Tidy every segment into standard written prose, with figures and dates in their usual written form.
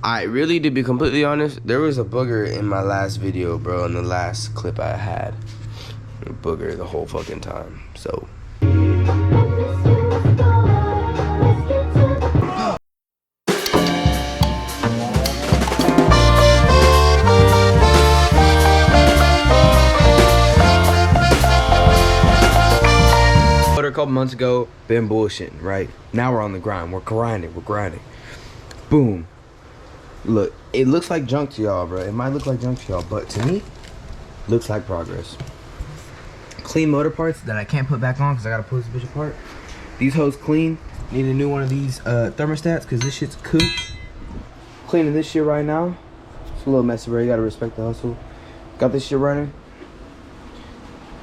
I really, to be completely honest, there was a booger in my last video, bro, in the last clip I had. A booger the whole fucking time, so. A couple months ago, been bullshitting, right? Now we're on the grind, we're grinding. Boom. Look, it looks like junk to y'all, bro. It might look like junk to y'all, but to me, looks like progress. Clean motor parts that I can't put back on because I gotta pull this bitch apart. These hoes clean. Need a new one of these thermostats because this shit's cooked. Cleaning this shit right now. It's a little messy, bro. You gotta respect the hustle. Got this shit running.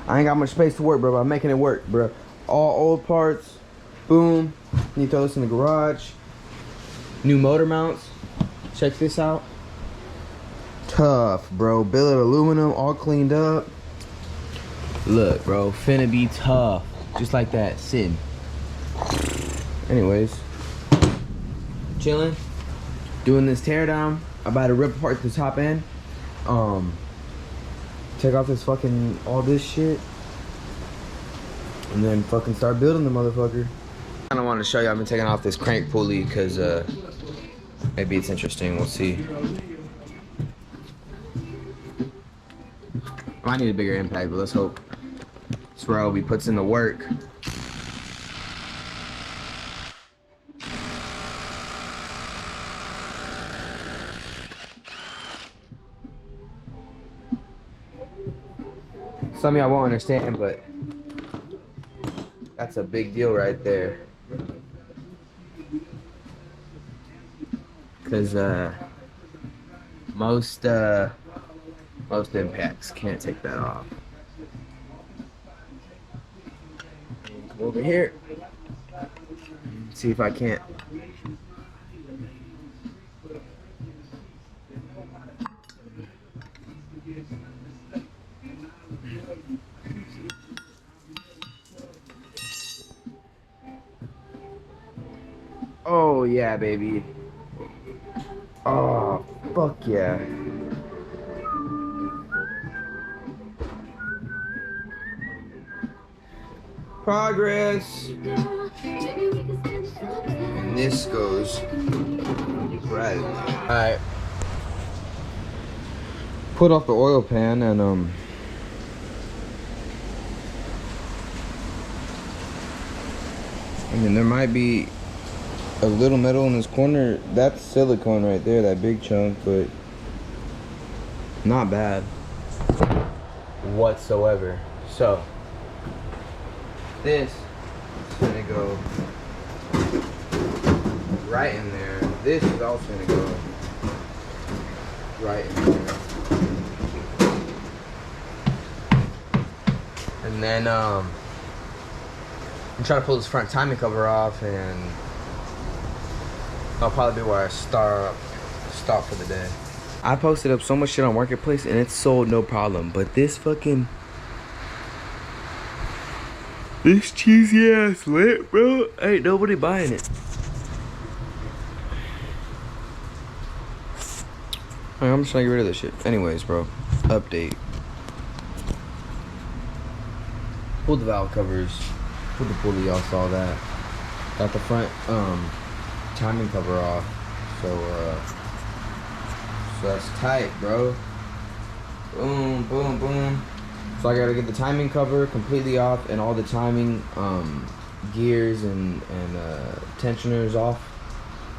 I ain't got much space to work, bro, but I'm making it work, bro. All old parts. Boom. Need to throw this in the garage. New motor mounts. Check this out. Tough, bro. Billet aluminum, all cleaned up. Look, bro, finna be tough. Just like that, sitting. Anyways, chilling, doing this teardown. I'm about to rip apart the top end. Take off this fucking, all this shit. And then fucking start building the motherfucker. I kinda wanna show you, I've been taking off this crank pulley because maybe it's interesting, we'll see. Might need a bigger impact, but let's hope. That's where Obi puts in the work. Some of y'all won't understand, but that's a big deal right there. Cause most impacts can't take that off. Come over here. See if I can't. Oh yeah, baby. Oh, fuck yeah. Progress. And this goes right. Alright. Put off the oil pan and I mean, there might be a little metal in this corner. That's silicone right there, that big chunk, but not bad whatsoever. So this is gonna go right in there. This is also gonna go right in there. And then I'm trying to pull this front timing cover off, and that'll probably be where I stop for the day. I posted up so much shit on Marketplace and it's sold no problem, but this cheesy ass lit, bro, ain't nobody buying it. I'm just trying to get rid of this shit. Anyways, bro, update. Pulled the valve covers, pulled the pulley, y'all saw that. Got the front timing cover off, so that's tight, bro. Boom, boom, boom. So I gotta get the timing cover completely off and all the timing gears and tensioners off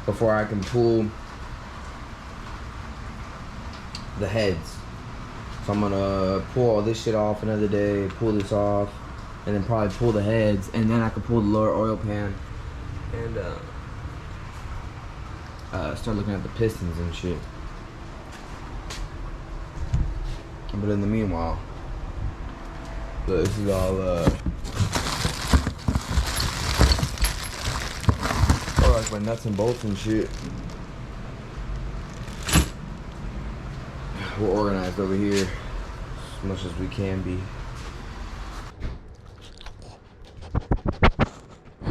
before I can pull the heads. So I'm gonna pull all this shit off another day, pull this off, and then probably pull the heads, and then I can pull the lower oil pan and start looking at the pistons and shit. But in the meanwhile, look, this is all like my nuts and bolts and shit. We're organized over here as much as we can be.